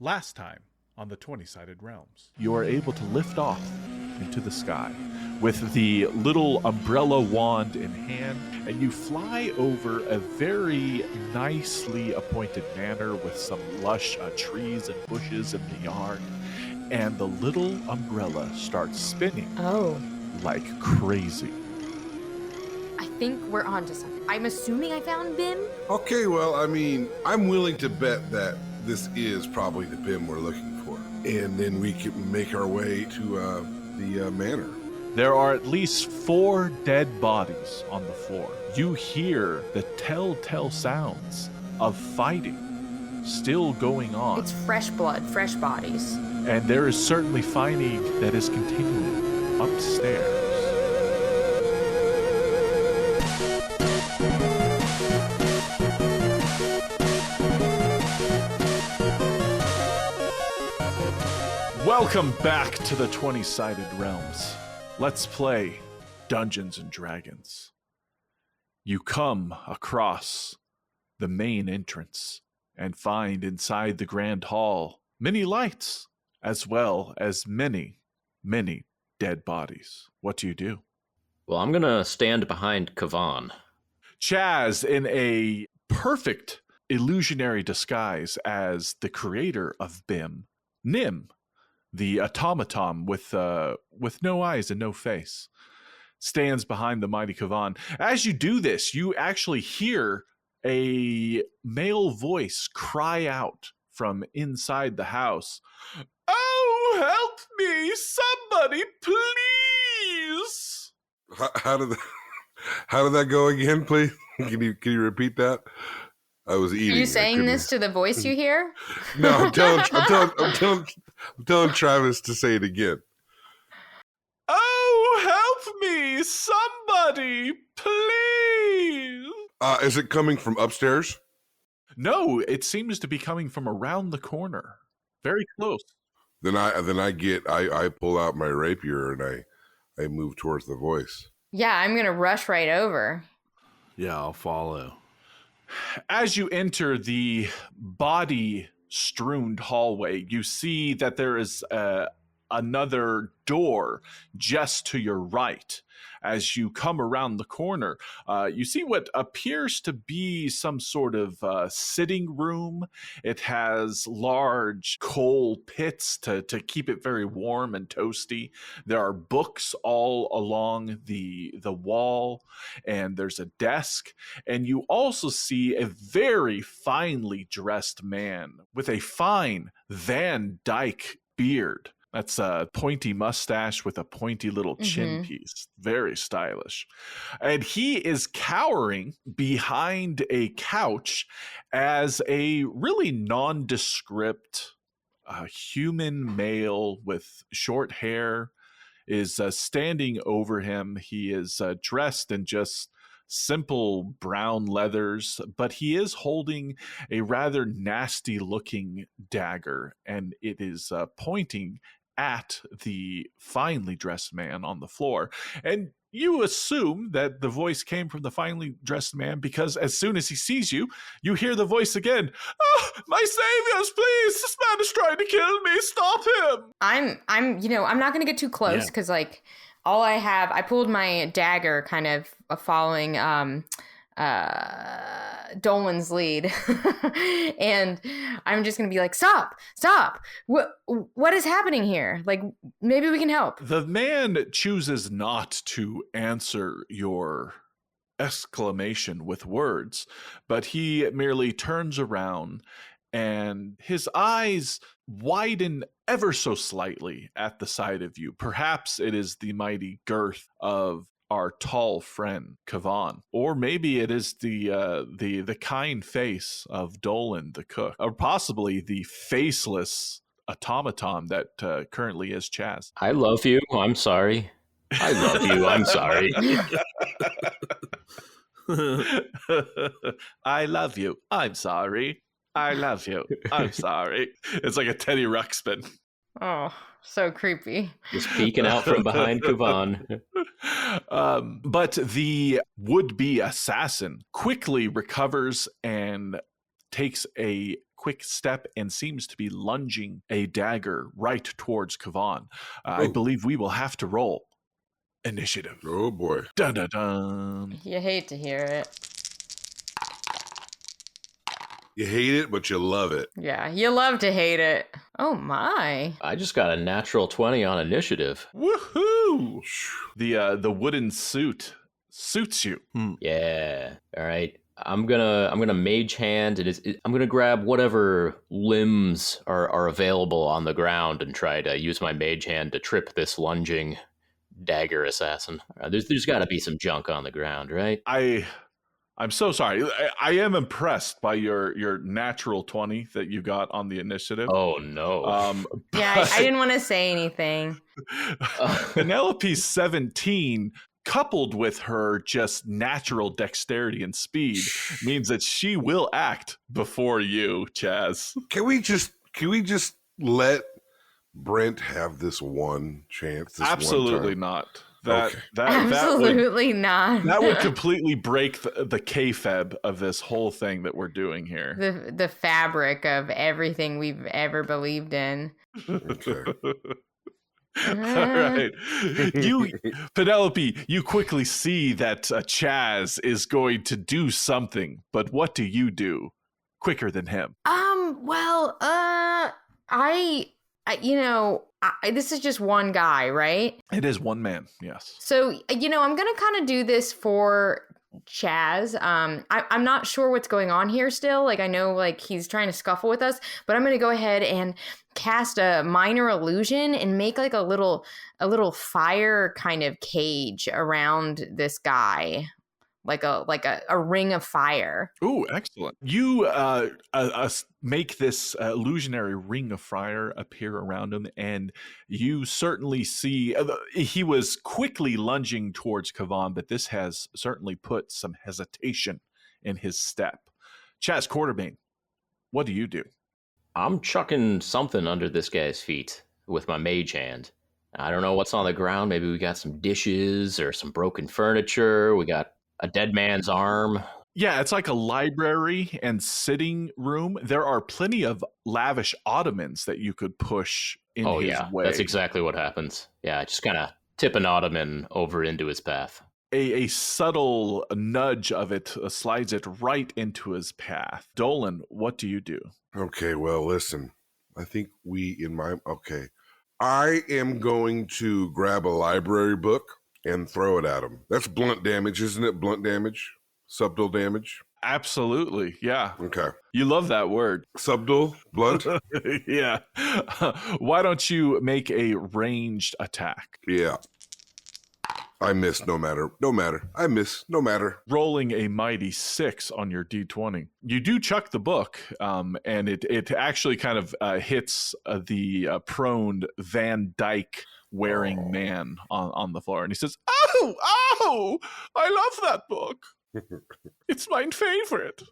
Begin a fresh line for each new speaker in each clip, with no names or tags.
Last time on the 20-Sided Realms, you are able to lift off into the sky with the little umbrella wand in hand, and you fly over a very nicely appointed manor with some lush trees and bushes in the yard, and the little umbrella starts spinning like crazy.
I think we're onto something. I'm assuming I found Bim.
Okay, well, I mean, I'm willing to bet that this is probably the BIM we're looking for. And then we can make our way to the manor.
There are at least 4 dead bodies on the floor. You hear the telltale sounds of fighting still going on.
It's fresh blood, fresh bodies.
And there is certainly fighting that is continuing upstairs. Welcome back to the 20-Sided Realms. Let's play Dungeons and Dragons. You come across the main entrance and find inside the grand hall many lights, as well as many, many dead bodies. What do you do?
Well, I'm going to stand behind Kavan.
Chaz, in a perfect illusionary disguise as the creator of BIM, Nim, the automaton with no eyes and no face, stands behind the mighty Kavan. As you do this, you actually hear a male voice cry out from inside the house. "Oh, help me! Somebody, please!"
How did that go again, please? Can you repeat that? I was eating.
Are you saying this to the voice you hear?
No, I'm telling Travis to say it again.
"Oh, help me! Somebody, please!"
Is it coming from upstairs?
No, it seems to be coming from around the corner. Very close.
Then I pull out my rapier and I move towards the voice.
Yeah, I'm going to rush right over.
Yeah, I'll follow.
As you enter the body-strewn hallway, you see that there is another door just to your right. As you come around the corner, you see what appears to be some sort of sitting room. It has large coal pits to keep it very warm and toasty. There are books all along the wall, and there's a desk. And you also see a very finely dressed man with a fine Van Dyke beard. That's a pointy mustache with a pointy little chin piece. Very stylish. And he is cowering behind a couch as a really nondescript human male with short hair is standing over him. He is dressed in just simple brown leathers, but he is holding a rather nasty looking dagger, and it is pointing at the finely dressed man on the floor. And you assume that the voice came from the finely dressed man because as soon as he sees you, you hear the voice again. "Oh, my saviors, please! This man is trying to kill me! Stop him!" I'm
not going to get too close because all I have, I pulled my dagger kind of following Dolan's lead. And I'm just going to be like, stop. What is happening here? Like, maybe we can help.
The man chooses not to answer your exclamation with words, but he merely turns around and his eyes widen ever so slightly at the sight of you. Perhaps it is the mighty girth of our tall friend Kavan, or maybe it is the kind face of Dolan the cook, or possibly the faceless automaton that currently is Chaz.
I love you. I'm sorry. I love you. I'm sorry.
I love you. I'm sorry. I love you. I'm sorry. It's like a Teddy Ruxpin.
Oh, so creepy.
Just peeking out from behind Kavan.
But the would-be assassin quickly recovers and takes a quick step and seems to be lunging a dagger right towards Kavan. I believe we will have to roll initiative.
Oh boy.
Dun dun dun.
You hate to hear it.
You hate it, but you love it.
Yeah, you love to hate it. Oh my.
I just got a natural 20 on initiative.
Woohoo! The wooden suit suits you.
Yeah. All right. I'm gonna mage hand, and I'm gonna grab whatever limbs are available on the ground and try to use my mage hand to trip this lunging dagger assassin. There's got to be some junk on the ground, right?
I'm so sorry. I am impressed by your natural 20 that you got on the initiative.
Oh no.
Yeah, I didn't want to say anything.
Penelope's 17, coupled with her just natural dexterity and speed, means that she will act before you, Chaz.
Can we just let Brent have this one chance?
Absolutely
one
not.
Okay.
Absolutely not.
That would completely break the kayfabe of this whole thing that we're doing here.
The fabric of everything we've ever believed in.
Okay.
All right. Penelope, you quickly see that Chaz is going to do something, but what do you do quicker than him?
Well, this is just one guy, right?
It is one man, yes.
So, I'm going to kind of do this for Chaz. I'm not sure what's going on here still. Like, I know, like, he's trying to scuffle with us, but I'm going to go ahead and cast a minor illusion and make, like, a little fire kind of cage around this guy. Like a ring of fire.
Ooh, excellent. You make this illusionary ring of fire appear around him, and you certainly see he was quickly lunging towards Kavan, but this has certainly put some hesitation in his step. Chaz Quarterbane, what do you do?
I'm chucking something under this guy's feet with my mage hand. I don't know what's on the ground. Maybe we got some dishes or some broken furniture. We got a dead man's arm.
Yeah, it's like a library and sitting room. There are plenty of lavish ottomans that you could push in his way.
That's exactly what happens. Yeah, just kind of tip an ottoman over into his path.
A subtle nudge of it slides it right into his path. Dolan, what do you do?
Okay, well, listen. I think I am going to grab a library book and throw it at him. That's blunt damage, isn't it? Blunt damage? Subtle damage?
Absolutely, yeah.
Okay.
You love that word.
Subtle? Blunt?
Yeah. Why don't you make a ranged attack?
Yeah. I miss no matter. I miss no matter.
Rolling a mighty 6 on your D20. You do chuck the book, and it actually kind of hits the prone Van Dyke wearing man on the floor, and he says, "Oh, I love that book. It's my favorite."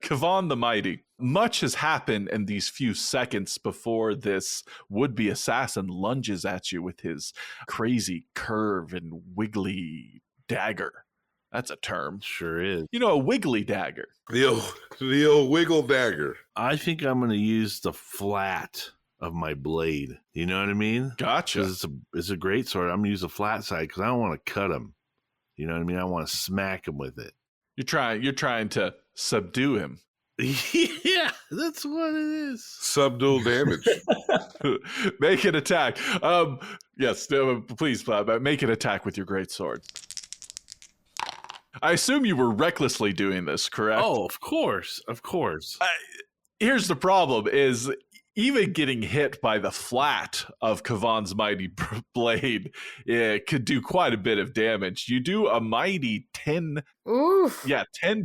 Kavan the Mighty. Much has happened in these few seconds before this would-be assassin lunges at you with his crazy curve and wiggly dagger. That's a term.
Sure is.
A wiggly dagger.
The old wiggle dagger.
I think I'm going to use the flat of my blade. You know what I mean?
Gotcha.
'Cause it's a great sword. I'm going to use the flat side because I don't want to cut him. You know what I mean? I want to smack him with it.
You're trying to subdue him.
Yeah, that's what it is.
Subdual damage.
Make an attack. Yes, please, make an attack with your great sword. I assume you were recklessly doing this, correct?
Oh, of course.
Here's the problem is even getting hit by the flat of Kavan's mighty blade, it could do quite a bit of damage. You do a mighty 10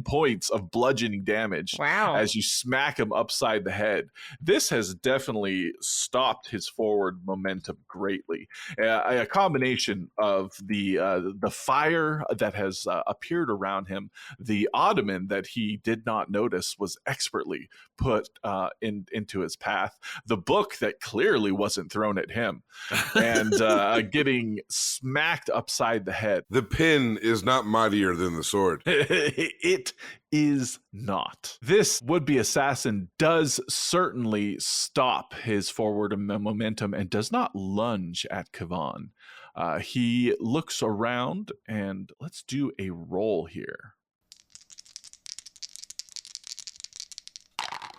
points of bludgeoning damage.
Wow.
As you smack him upside the head. This has definitely stopped his forward momentum greatly. A combination of the fire that has appeared around him, the ottoman that he did not notice was expertly put into his path, the book that clearly wasn't thrown at him, and getting smacked upside the head.
The pen is not mightier than the sword. sword.
It is not. This would-be assassin does certainly stop his forward momentum and does not lunge at Kavan. He looks around, and let's do a roll here.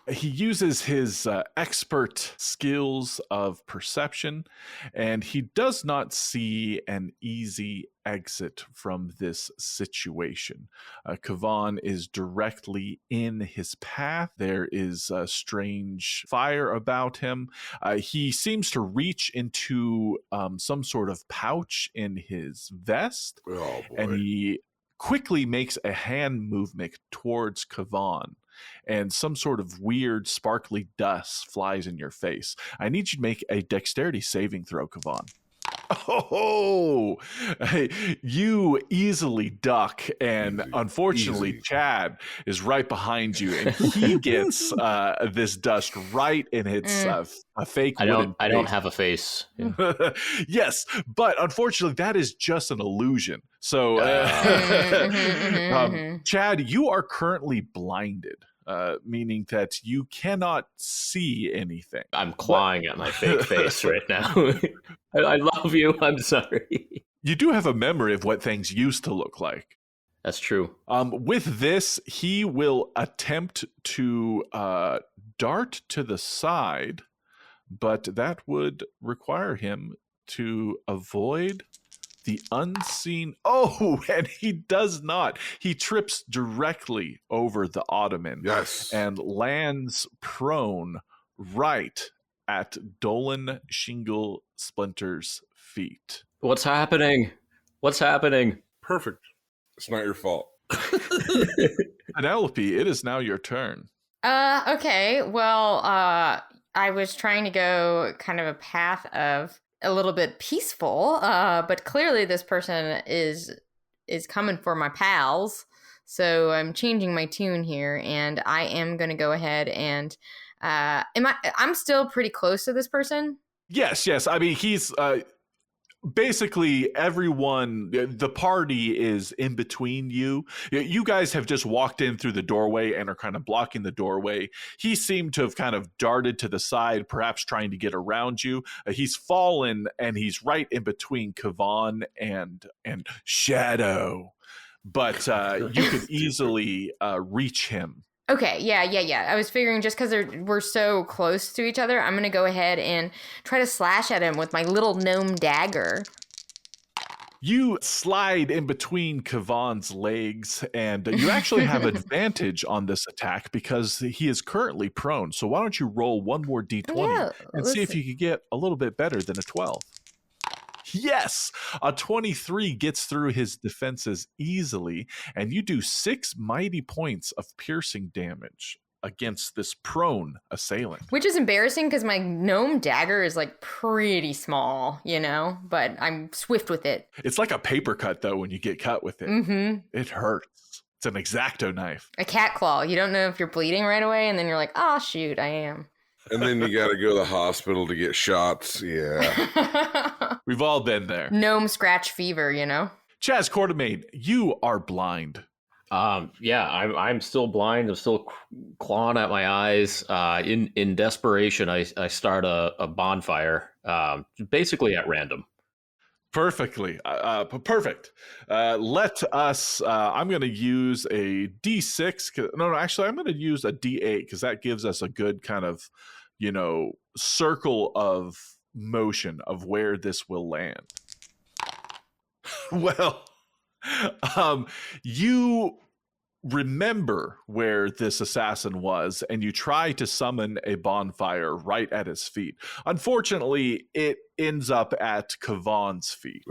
He uses his expert skills of perception, and he does not see an easy exit from this situation. Kavan is directly in his path. There is a strange fire about him. He seems to reach into some sort of pouch in his vest,
Oh, boy.
and he quickly makes a hand movement towards Kavan. And some sort of weird sparkly dust flies in your face. I need you to make a dexterity saving throw, Kavan. Oh, you easily duck, and
Easy.
unfortunately,
Easy.
Chad is right behind you, and he gets this dust right in its a fake.
I
wooden
don't
face.
have a face. Yeah.
Yes, but unfortunately, that is just an illusion. So, Chad, you are currently blinded, meaning that you cannot see anything.
I'm clawing at my fake face right now. I love you. I'm sorry.
You do have a memory of what things used to look like.
That's true.
With this, he will attempt to dart to the side, but that would require him to avoid the unseen. Oh, and he does not. He trips directly over the ottoman.
Yes.
And lands prone right at Dolan Shingle Splinter's feet.
What's happening? What's happening?
Perfect. It's not your fault.
Penelope, it is now your turn.
Okay. Well, I was trying to go kind of a path of a little bit peaceful, but clearly this person is coming for my pals. So I'm changing my tune here, and I am going to go ahead and I'm still pretty close to this person.
Yes. I mean, he's basically everyone. The party is in between you. You guys have just walked in through the doorway and are kind of blocking the doorway. He seemed to have kind of darted to the side, perhaps trying to get around you. He's fallen, and he's right in between Kavan and Shadow. But you could easily reach him.
Okay, yeah. I was figuring just because we're so close to each other, I'm going to go ahead and try to slash at him with my little gnome dagger.
You slide in between Kavan's legs, and you actually have advantage on this attack because he is currently prone. So why don't you roll one more d20 and see if you can get a little bit better than a 12. Yes, a 23 gets through his defenses easily, and you do 6 mighty points of piercing damage against this prone assailant.
Which is embarrassing because my gnome dagger is like pretty small, but I'm swift with it.
It's like a paper cut, though, when you get cut with it.
Mm-hmm.
It hurts. It's an X-Acto knife.
A cat claw. You don't know if you're bleeding right away, and then you're like, oh, shoot, I am.
And then you got to go to the hospital to get shots. Yeah.
We've all been there.
Gnome scratch fever,
Chaz Quartermain, you are blind.
Yeah, I'm still blind. I'm still clawing at my eyes. In desperation, I start a bonfire, basically at random.
Perfectly. Perfect. Let us, I'm going to use a D6. No, actually, I'm going to use a D8 because that gives us a good kind of, circle of motion of where this will land. Well, you remember where this assassin was, and you try to summon a bonfire right at his feet. Unfortunately, it ends up at Kavan's feet.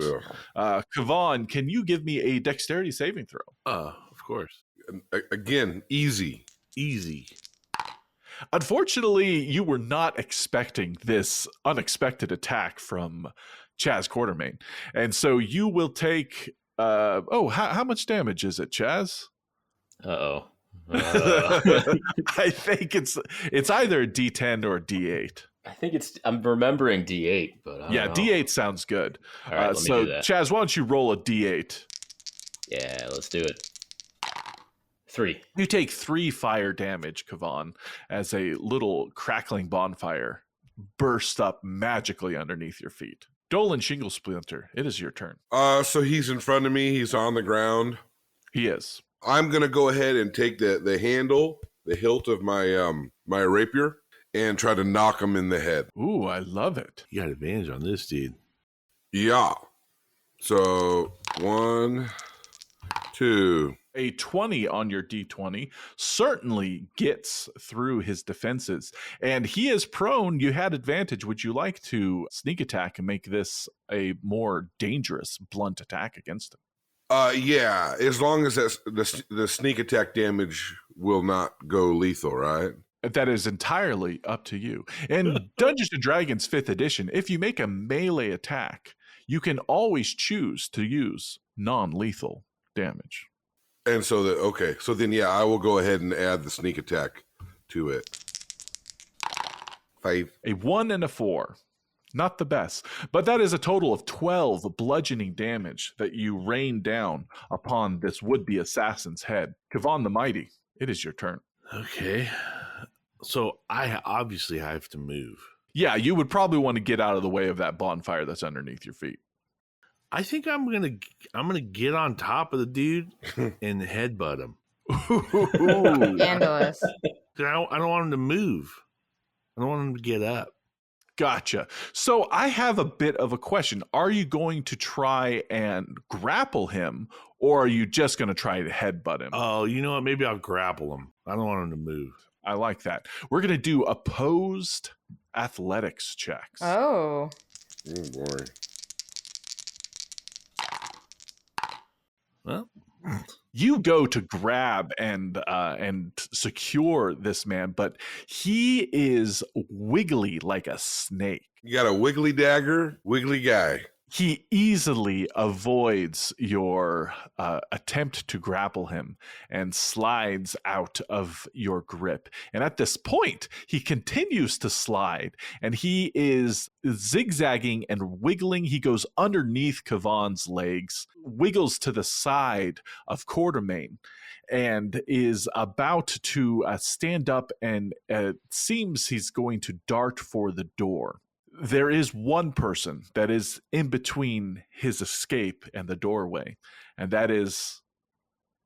Kavan, can you give me a dexterity saving throw?
Of course.
Again, easy.
Unfortunately, you were not expecting this unexpected attack from Chaz Quartermain. And so you will take, how much damage is it, Chaz?
Uh-oh.
I think it's either a D10 or a D8.
I think I'm remembering D8, but I don't know.
D8 sounds good.
All right, let me
so
do that.
Chaz, why don't you roll a D8?
Yeah, let's do it. 3.
You take 3 fire damage, Kavan, as a little crackling bonfire bursts up magically underneath your feet. Dolan Shingle Splinter, it is your turn.
So he's in front of me. He's on the ground.
He is.
I'm gonna go ahead and take the handle, the hilt of my my rapier, and try to knock him in the head.
Ooh, I love it.
You got advantage on this, dude.
Yeah. So 1, 2.
A 20 on your D20 certainly gets through his defenses, and he is prone. You had advantage. Would you like to sneak attack and make this a more dangerous blunt attack against him?
Yeah. As long as the sneak attack damage will not go lethal, right?
That is entirely up to you. In Dungeons & Dragons 5th edition, if you make a melee attack, you can always choose to use non-lethal damage.
And so so then yeah, I will go ahead and add the sneak attack to it. 5.
A 1 and a 4. Not the best, but that is a total of 12 bludgeoning damage that you rain down upon this would-be assassin's head. Kavan the Mighty, it is your turn.
Okay. So I obviously have to move.
Yeah, you would probably want to get out of the way of that bonfire that's underneath your feet.
I think I'm gonna get on top of the dude and headbutt him.
Scandalous.
I don't want him to move. I don't want him to get up.
Gotcha. So I have a bit of a question. Are you going to try and grapple him, or are you just going to try to headbutt him?
Oh, you know what? Maybe I'll grapple him. I don't want him to move.
I like that. We're going to do opposed athletics checks.
Oh.
Oh boy.
Well,
You go to grab and secure this man, but he is wiggly like a snake.
You got a wiggly dagger, wiggly guy.
He easily avoids your attempt to grapple him and slides out of your grip. And at this point, he continues to slide, and he is zigzagging and wiggling. He goes underneath Kavan's legs, wiggles to the side of Quartermain, and is about to stand up, and seems he's going to dart for the door. There is one person that is in between his escape and the doorway, and that is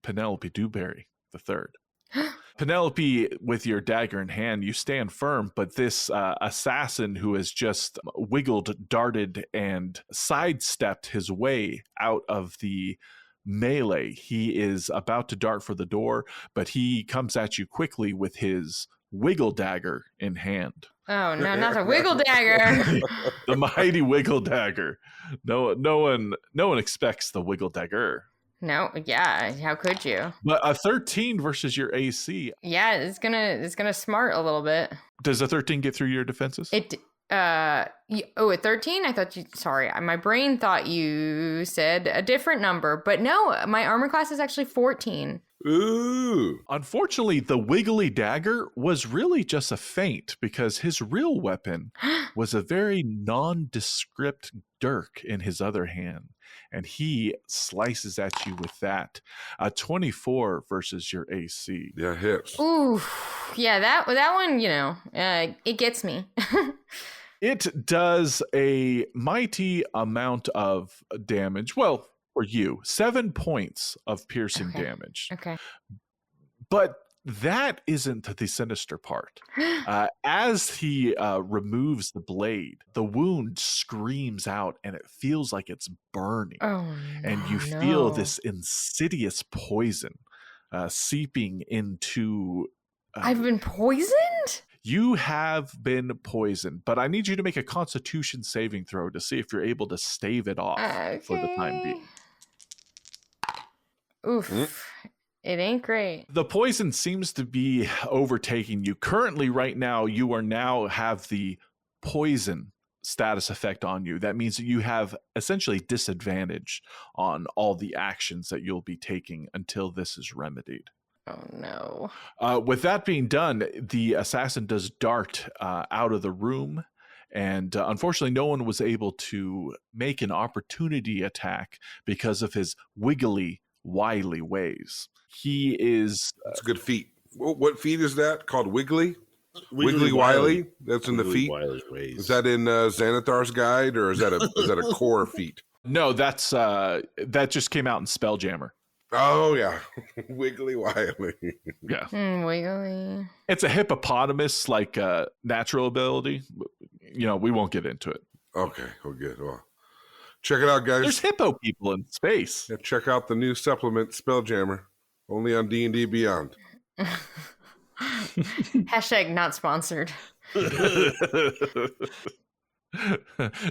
Penelope Dewberry III. Penelope, with your dagger in hand, you stand firm, but this assassin who has just wiggled, darted, and sidestepped his way out of the melee, he is about to dart for the door, but he comes at you quickly with his wiggle dagger in hand.
Oh no, not the wiggle dagger.
The mighty wiggle dagger. No one expects the wiggle dagger.
No, yeah, how could you?
But a 13 versus your AC.
Yeah, it's gonna smart a little bit.
Does a 13 get through your defenses?
At 13? I thought sorry, my brain thought you said a different number, but no, my armor class is actually 14.
Ooh.
Unfortunately, the wiggly dagger was really just a feint because his real weapon was a very nondescript dirk in his other hand, and he slices at you with that. 24 versus your AC.
Yeah, hits.
Ooh, yeah, that one, it gets me.
It does a mighty amount of damage. Well, for you, 7 points of piercing damage.
Okay.
But that isn't the sinister part. As he removes the blade, the wound screams out and it feels like it's burning.
Oh,
and you feel this insidious poison seeping into...
I've been poisoned?
You have been poisoned, but I need you to make a Constitution saving throw to see if you're able to stave it off for the time being.
Oof. It ain't great.
The poison seems to be overtaking you. Currently, right now, you are now have the poison status effect on you. That means that you have essentially disadvantage on all the actions that you'll be taking until this is remedied.
Oh, no.
With that being done, the assassin does dart out of the room, and unfortunately, no one was able to make an opportunity attack because of his wiggly wily ways. He is
That's a good feat. What feat is that called? Wiggly? Wiggly Wily? That's in the
Wiggly
feet?
Wily's ways.
Is that in Xanathar's guide, or is that a core feat?
no, that's that just came out in Spelljammer.
Oh, yeah. Wiggly Wily.
Yeah.
Wiggly.
It's a hippopotamus like natural ability. We won't get into it.
Okay, well, good. Well, check it out, guys.
There's hippo people in space.
Yeah, check out the new supplement, Spelljammer, only on D&D Beyond.
Hashtag not sponsored.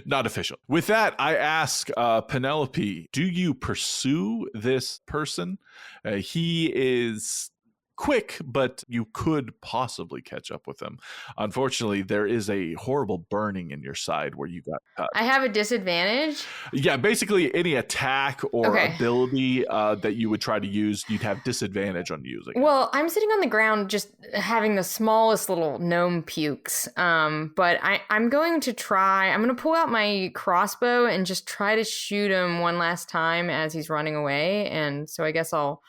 Not official. With that, I ask Penelope, do you pursue this person? He is quick, but you could possibly catch up with him. Unfortunately, there is a horrible burning in your side where you got cut.
I have a disadvantage.
Yeah, basically any attack or
Okay.
ability that you would try to use, you'd have disadvantage on using.
Well, I'm sitting on the ground just having the smallest little gnome pukes. But I'm going to pull out my crossbow and just try to shoot him one last time as he's running away. And so I guess I'll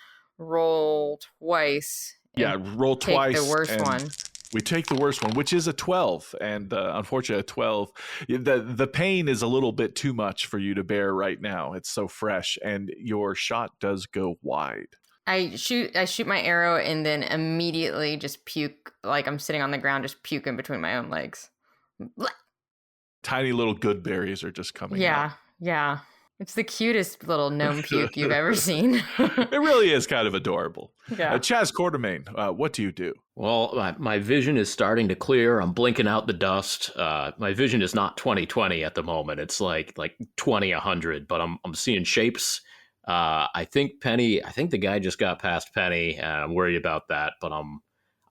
roll twice.
Yeah, roll
take
twice.
the worst
and
one.
We take the worst one, which is a 12. And unfortunately, a 12. The pain is a little bit too much for you to bear right now. It's so fresh. And your shot does go wide.
I shoot my arrow and then immediately just puke, like I'm sitting on the ground, just puking between my own legs.
Tiny little good berries are just coming out.
Yeah. It's the cutest little gnome puke you've ever seen.
It really is kind of adorable.
Yeah.
Chaz Quartermain, what do you do?
Well, my vision is starting to clear. I'm blinking out the dust. My vision is not 20/20 at the moment. It's like 20/100, but I'm seeing shapes. I think the guy just got past Penny, and I'm worried about that, but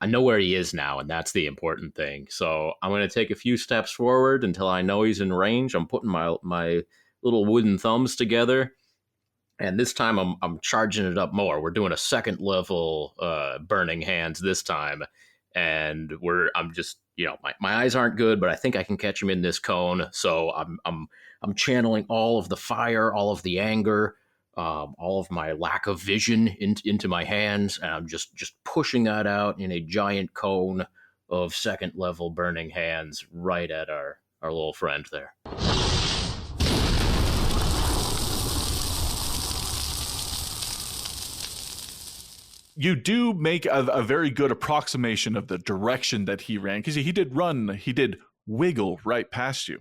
I know where he is now, and that's the important thing. So I'm going to take a few steps forward until I know he's in range. I'm putting my little wooden thumbs together, and this time I'm charging it up more. We're doing a second level burning hands this time, and I'm just my eyes aren't good, but I think I can catch him in this cone. So I'm channeling all of the fire, all of the anger, all of my lack of vision into my hands, and I'm just pushing that out in a giant cone of second level burning hands right at our little friend there.
You do make a very good approximation of the direction that he ran, because he did wiggle right past you.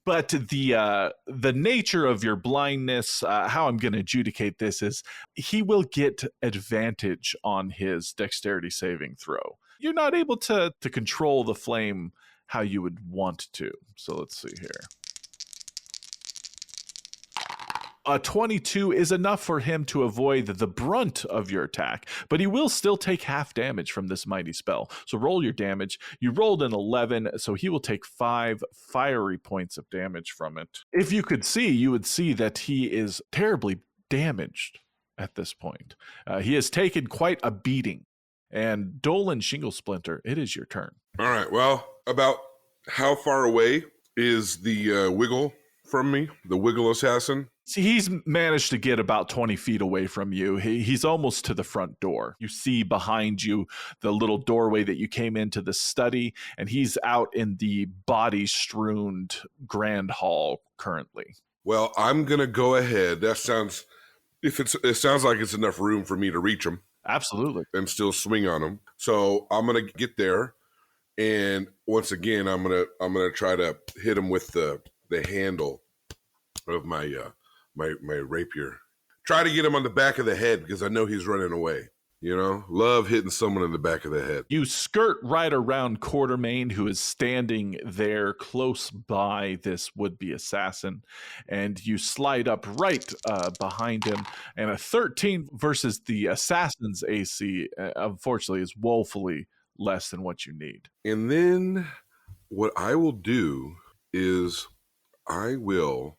But the nature of your blindness, how I'm going to adjudicate this is he will get advantage on his dexterity saving throw. You're not able to control the flame how you would want to. So let's see here. A 22 is enough for him to avoid the brunt of your attack, but he will still take half damage from this mighty spell. So roll your damage. You rolled an 11, so he will take 5 fiery points of damage from it. If you could see, you would see that he is terribly damaged at this point. He has taken quite a beating. And Dolan Shinglesplinter, it is your turn.
All right, well, about how far away is the Wiggle from me, the Wiggle Assassin?
See, he's managed to get about 20 feet away from you. He's almost to the front door. You see behind you the little doorway that you came into the study, and he's out in the body-strewn grand hall currently.
Well, I'm going to go ahead. It sounds like it's enough room for me to reach him.
Absolutely.
And still swing on him. So I'm going to get there, and once again, I'm going to try to hit him with the handle of my rapier. Try to get him on the back of the head because I know he's running away. Love hitting someone in the back of the head.
You skirt right around Quartermain, who is standing there close by this would-be assassin, and you slide up right behind him. And a 13 versus the assassin's AC, unfortunately, is woefully less than what you need.
And then what I will do is I will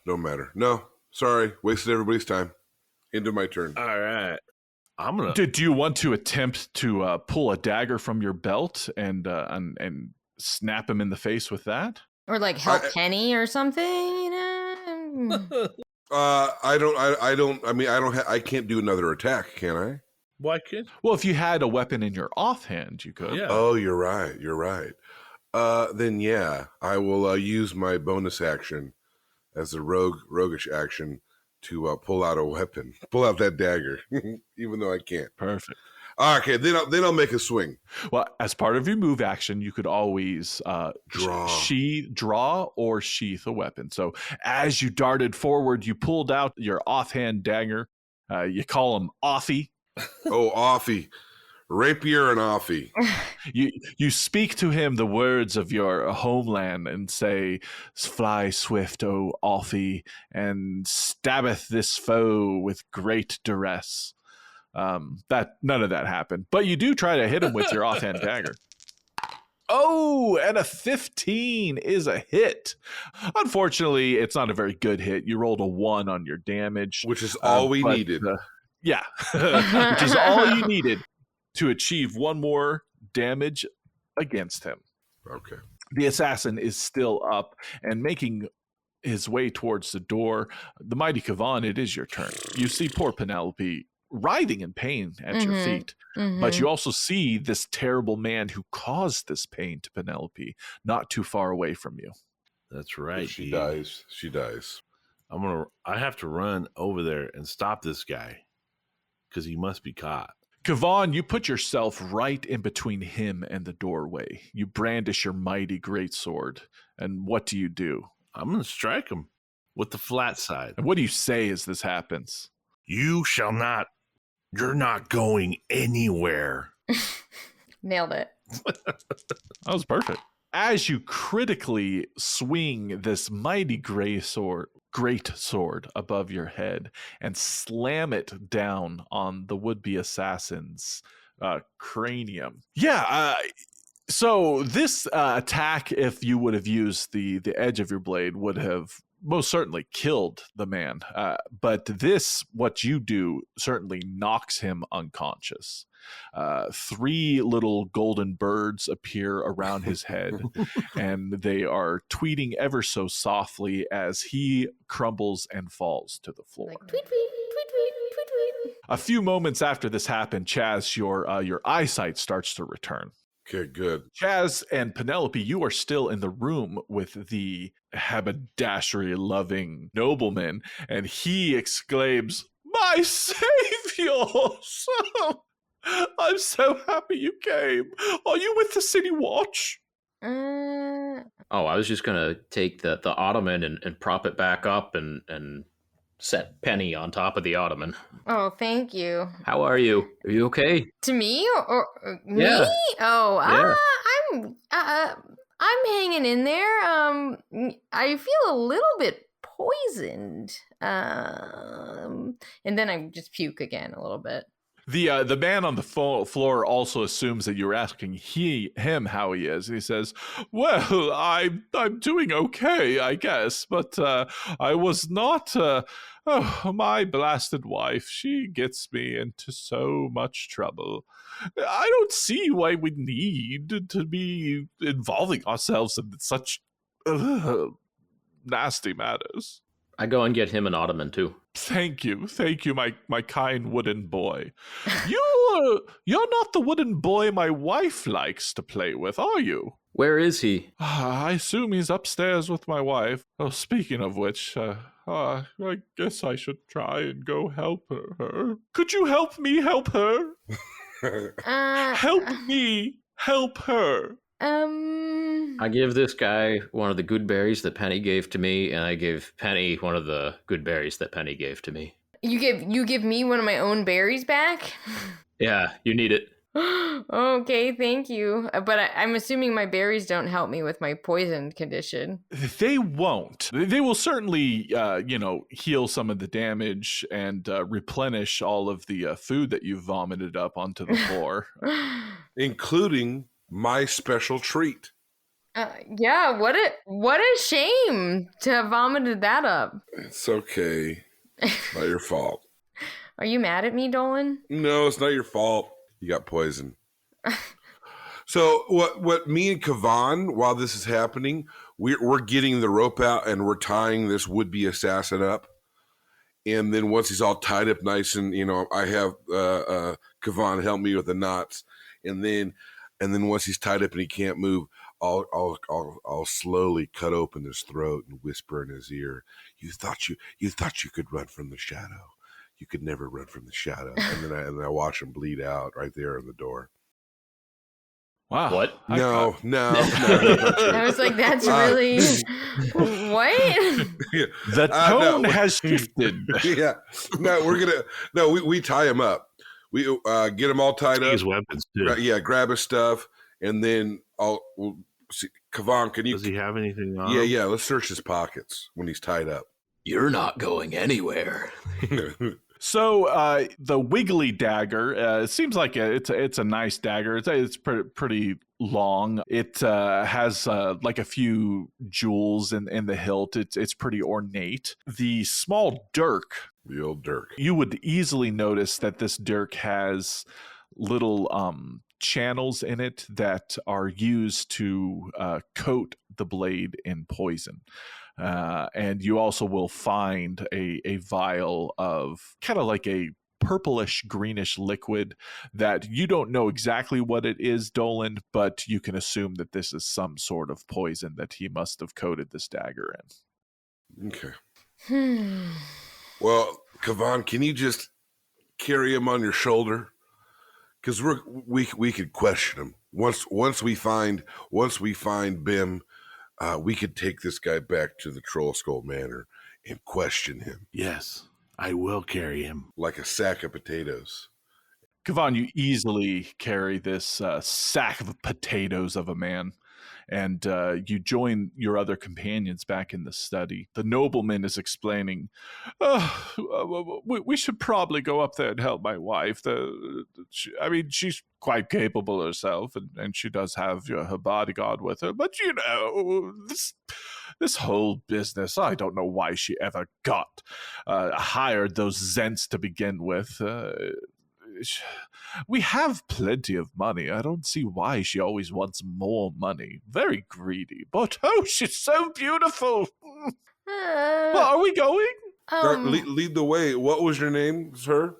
don't matter. No, sorry. Wasted everybody's time. Into my turn.
All right. I'm gonna.
Do you want to attempt to pull a dagger from your belt and snap him in the face with that?
Or help Penny or something,
I don't. I mean, I don't. I can't do another attack, can I?
Why can't?
Well, if you had a weapon in your offhand, you could.
Yeah.
Oh, you're right. You're right. Then yeah, I will use my bonus action as a roguish action to pull out a weapon, pull out that dagger, even though I can't.
Perfect.
Okay, then I'll make a swing.
Well, as part of your move action, you could always draw or sheath a weapon. So as you darted forward, you pulled out your offhand dagger. You call him Offie.
Oh, offie, rapier and offie.
You speak to him the words of your homeland and say, "Fly swift, O Offie, and stabbeth this foe with great duress." That none of that happened, but you do try to hit him with your offhand dagger. Oh, and a 15 is a hit. Unfortunately, it's not a very good hit. You rolled a 1 on your damage,
Which is all we needed.
Yeah, which is all you needed to achieve 1 more damage against him.
Okay.
The assassin is still up and making his way towards the door. The mighty Kavan, it is your turn. You see poor Penelope writhing in pain at your feet, but you also see this terrible man who caused this pain to Penelope not too far away from you.
That's right.
If she
Dee.
dies. She dies.
I have to run over there and stop this guy because he must be caught.
Kavan, you put yourself right in between him and the doorway. You brandish your mighty greatsword, and what do?
I'm going to strike him with the flat side.
And what do you say as this happens?
You shall not. You're not going anywhere.
Nailed it.
That was perfect. As you critically swing this mighty great sword above your head and slam it down on the would-be assassin's cranium. So this attack, if you would have used the edge of your blade, would have most certainly killed the man. But this, what you do, certainly knocks him unconscious. 3 little golden birds appear around his head, and they are tweeting ever so softly as he crumbles and falls to the floor.
Like tweet, tweet, tweet, tweet, tweet, tweet.
A few moments after this happened, Chaz, your eyesight starts to return.
Okay, good.
Chaz and Penelope, you are still in the room with the haberdashery-loving nobleman, and he exclaims, "My savior! I'm so happy you came. Are you with the city watch?"
Oh, I was just gonna take the ottoman and prop it back up and set Penny on top of the ottoman.
Oh, thank you.
How are you? Are you okay?
To me or me?
Yeah.
Oh,
Yeah.
I'm hanging in there. I feel a little bit poisoned. And then I just puke again a little bit.
The man on the floor also assumes that you're asking him how he is. He says, "Well, I'm doing okay, I guess, but I was not. My blasted wife, she gets me into so much trouble. I don't see why we need to be involving ourselves in such nasty matters."
I go and get him an ottoman too.
Thank you, my kind wooden boy. You're not the wooden boy my wife likes to play with, are you?
Where is he?
I assume he's upstairs with my wife. Oh, speaking of which, I guess I should try and go help her. Could you help me help her? Help me help her.
I give this guy one of the good berries that Penny gave to me, and I give Penny one of the good berries that Penny gave to me.
You give me one of my own berries back?
Yeah, you need it.
Okay, thank you. But I'm assuming my berries don't help me with my poison condition.
They won't. They will certainly, heal some of the damage and replenish all of the food that you've vomited up onto the floor.
Including my special treat.
Yeah, what a shame to have vomited that up.
It's okay. Not your fault.
Are you mad at me, Dolan?
No, it's not your fault. You got poison. So what me and Kavan, while this is happening, we're getting the rope out and we're tying this would-be assassin up. And then once he's all tied up nice and, I have Kavan help me with the knots. And then once he's tied up and he can't move, I'll slowly cut open his throat and whisper in his ear, you thought you could run from the shadow. You could never run from the shadow. And then I watch him bleed out right there in the door.
Wow.
What?
No.
I was like, that's really what?
Yeah.
The tone
no.
has shifted.
Yeah. No, we tie him up. We get him all tied up.
His weapons too.
Yeah, grab his stuff, and then we'll see. Kavan, can you?
Does he have anything on?
Yeah. Let's search his pockets when he's tied up.
You're not going anywhere.
So the wiggly dagger, it seems like it's a nice dagger. It's pretty long. It has like a few jewels in the hilt. It's pretty ornate. The small dirk,
The old dirk.
you would easily notice that this dirk has little channels in it that are used to coat the blade in poison. And you also will find a vial of kind of like a purplish greenish liquid that you don't know exactly what it is, Dolan, but you can assume that this is some sort of poison that he must have coated this dagger in.
Okay. Well, Kavan, can you just carry him on your shoulder? Because we could question him once we find Bim. We could take this guy back to the Troll Skull Manor and question him
Yes, I will carry him.
like a sack of potatoes.
Kavan, you easily carry this sack of potatoes of a man, and you join your other companions back in the study. The nobleman is explaining, we should probably go up there and help my wife. She's quite capable herself, and she does have her bodyguard with her, but this whole business, I don't know why she ever got hired those Zents to begin with. We have plenty of money. I don't see why she always wants more money. Very greedy. But she's so beautiful. Well, are we going?
Lead the way. What was your name, sir?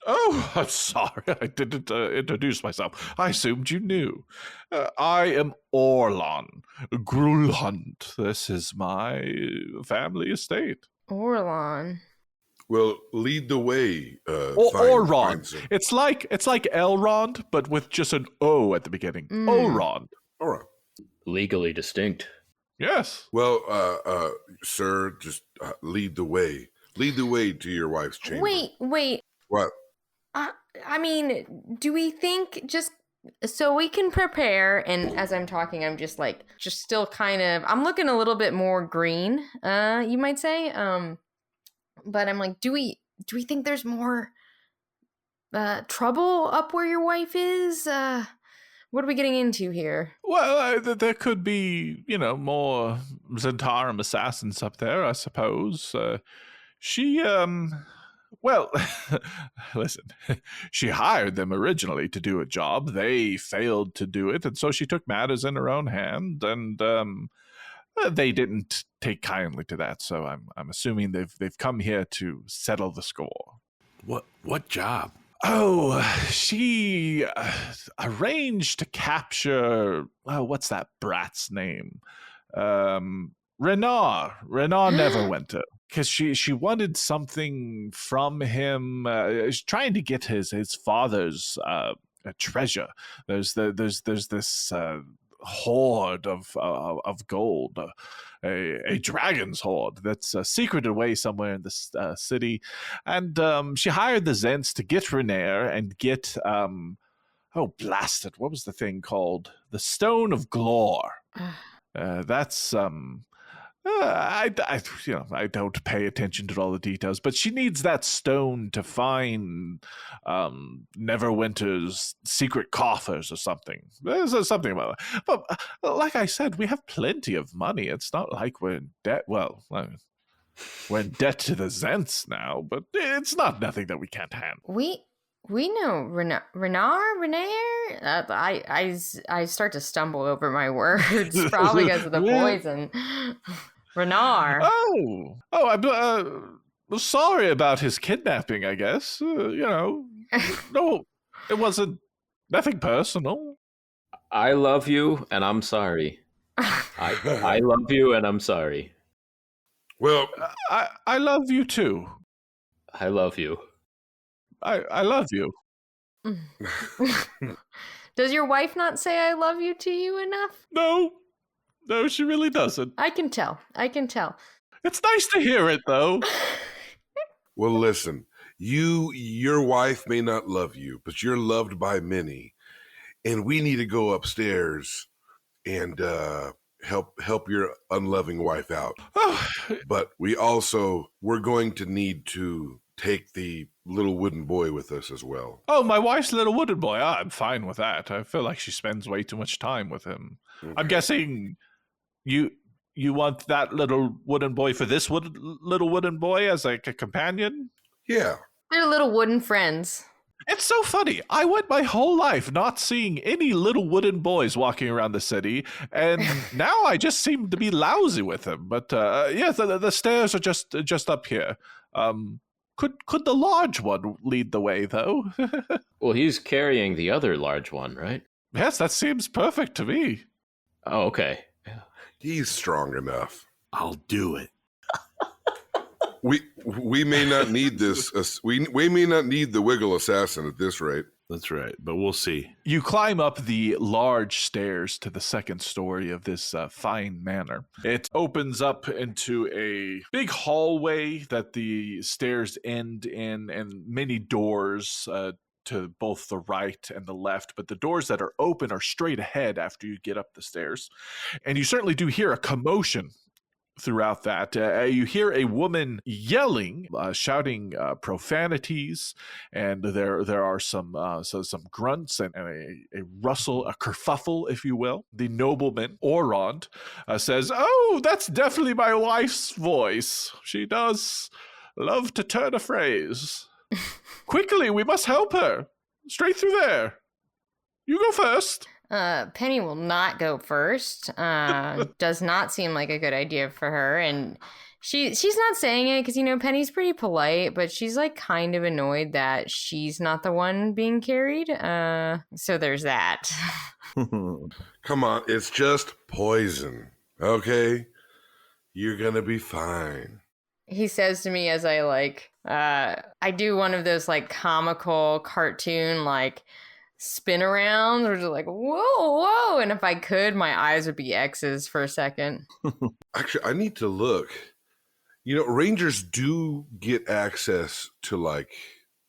Oh, I'm sorry. I didn't introduce myself. I assumed you knew. I am Orlon Grulhund. This is my family estate.
Orlon.
Well, lead the way.
Orron.
sir.
It's like Elrond, but with just an O at the beginning. Orron.
All right.
Legally distinct.
Yes.
Well, sir, just lead the way. Lead the way to your wife's chamber.
Wait.
What?
I mean, do we think just so we can prepare? And as I'm talking, I'm just still kind of, I'm looking a little bit more green, you might say. But I'm like, do we think there's more trouble up where your wife is? What are we getting into here?
Well, there could be, more Zentarum assassins up there, I suppose. Well, listen, she hired them originally to do a job. They failed to do it, and so she took matters in her own hand, and they didn't take kindly to that. So I'm assuming they've come here to settle the score.
What job?
Oh, she arranged to capture, what's that brat's name? Renard Neverwinter. Because she wanted something from him. She's trying to get his father's treasure. There's this hoard of gold, a dragon's hoard that's secreted away somewhere in this city, and she hired the Zents to get Renair and get blast it, what was the thing called? The Stone of Glore. That's I don't pay attention to all the details, but she needs that stone to find Neverwinter's secret coffers or something. There's something about that. But like I said, we have plenty of money. It's not like we're in debt. Well, we're in debt to the Zents now, but it's not nothing that we can't handle.
We know Renair. I start to stumble over my words, probably because of the poison. Renar.
Sorry about his kidnapping, I guess. No, it wasn't nothing personal.
I love you, and I'm sorry. I love you, and I'm sorry.
Well,
I love you too.
I love you.
I love you.
Does your wife not say I love you to you enough?
No, she really doesn't.
I can tell.
It's nice to hear it, though.
well, listen, your wife may not love you, but you're loved by many. And we need to go upstairs and help your unloving wife out.
Oh,
But we're going to need to take the little wooden boy with us as well.
oh, my wife's little wooden boy. I'm fine with that. I feel like she spends way too much time with him.
Okay.
I'm guessing you want that little wooden boy for this little wooden boy as like a companion?
Yeah.
They're little wooden friends.
It's so funny. I went my whole life not seeing any little wooden boys walking around the city, and now I just seem to be lousy with them. But yes, the stairs are just up here. Could the large one lead the way, though?
Well, he's carrying the other large one, right?
Yes, that seems perfect to me.
Oh, okay.
He's strong enough.
I'll do it.
We may not need this. We may not need the wiggle assassin at this rate.
That's right, but we'll see.
You climb up the large stairs to the second story of this fine manor. It opens up into a big hallway that the stairs end in, and many doors to both the right and the left, but the doors that are open are straight ahead after you get up the stairs. And you certainly do hear a commotion throughout that. You hear a woman yelling, shouting profanities, and there are some grunts and a rustle, a kerfuffle, if you will. The nobleman, Orond, says, "Oh, that's definitely my wife's voice. She does love to turn a phrase. Quickly, we must help her. Straight through there. You go first."
Penny will not go first. Does not seem like a good idea for her, and she's not saying it because Penny's pretty polite, but she's like kind of annoyed that she's not the one being carried. So there's that.
Come on, it's just poison. Okay, you're gonna be fine.
He says to me as I do one of those like comical cartoon like spin arounds, or just like whoa, and if I could, my eyes would be X's for a second.
Actually, I need to look. Rangers do get access to like